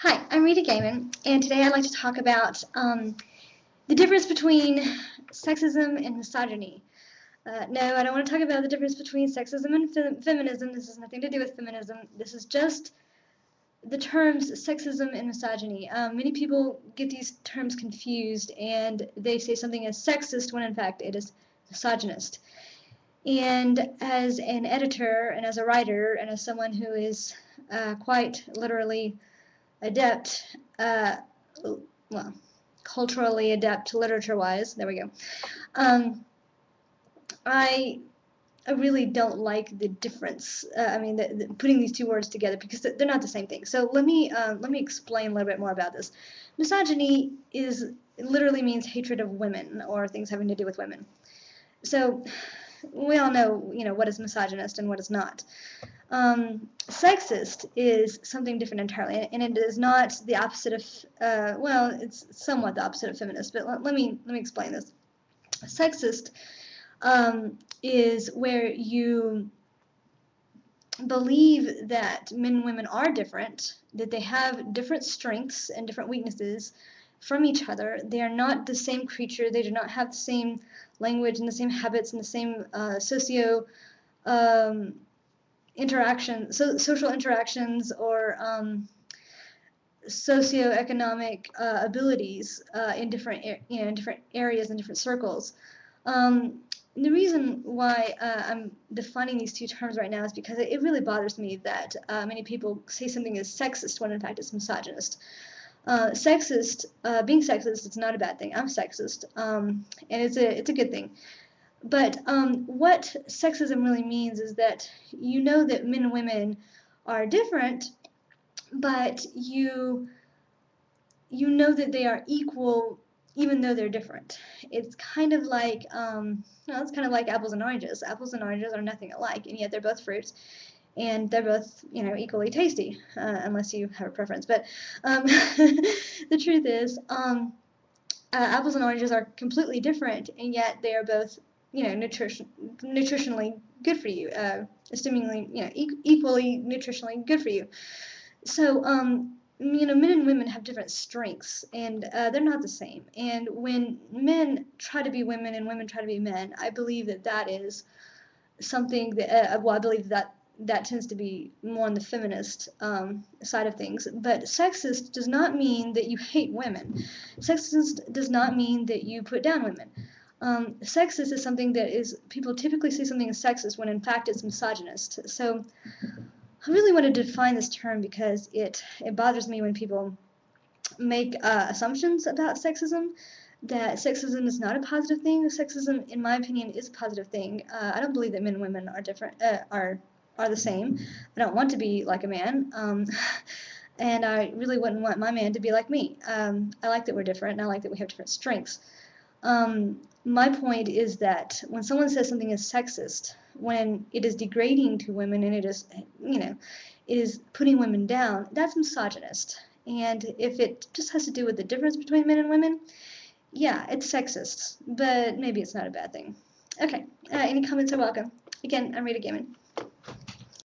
Hi, I'm Rita Gehman, and today I'd like to talk about the difference between sexism and misogyny. No, I don't want to talk about the difference between sexism and feminism. This has nothing to do with feminism. This is just the terms sexism and misogyny. Many people get these terms confused, and they say something is sexist when in fact it is misogynist. And as an editor and as a writer and as someone who is quite literally adept, well, culturally adept literature-wise, there we go, I really don't like the difference. Putting these two words together because they're not the same thing. So let me explain a little bit more about this. Misogyny literally means hatred of women or things having to do with women. So we all know, what is misogynist and what is not. Sexist is something different entirely, and it is not the opposite of, well, it's somewhat the opposite of feminist, but let me explain this. Sexist is where you believe that men and women are different, that they have different strengths and different weaknesses from each other. They are not the same creature. They do not have the same language and the same habits and the same social interactions or socioeconomic abilities in different areas and different circles. The reason why I'm defining these two terms right now is because it really bothers me that many people say something is sexist when in fact it's misogynist. Being sexist, it's not a bad thing. I'm sexist, and it's a good thing. But what sexism really means is that you know that men and women are different, but you know that they are equal even though they're different. It's kind of like it's kind of like apples and oranges. Apples and oranges are nothing alike, and yet they're both fruits, and they're both equally tasty, unless you have a preference. But the truth is, apples and oranges are completely different, and yet they are both nutritionally good for you, seemingly equally nutritionally good for you. So men and women have different strengths, and they're not the same. And when men try to be women and women try to be men, I believe that is something that I believe that tends to be more on the feminist side of things. But sexist does not mean that you hate women. Sexist does not mean that you put down women. Sexist is something that is, people typically see something as sexist when in fact it's misogynist. So I really want to define this term because it bothers me when people make assumptions about sexism, that sexism is not a positive thing. Sexism, in my opinion, is a positive thing. I don't believe that men and women are different, are the same. I don't want to be like a man, and I really wouldn't want my man to be like me. I like that we're different, and I like that we have different strengths. My point is that when someone says something is sexist, when it is degrading to women and it is, it is putting women down, that's misogynist. And if it just has to do with the difference between men and women, yeah, it's sexist, but maybe it's not a bad thing. Okay, any comments are welcome. Again, I'm Rita Gehman.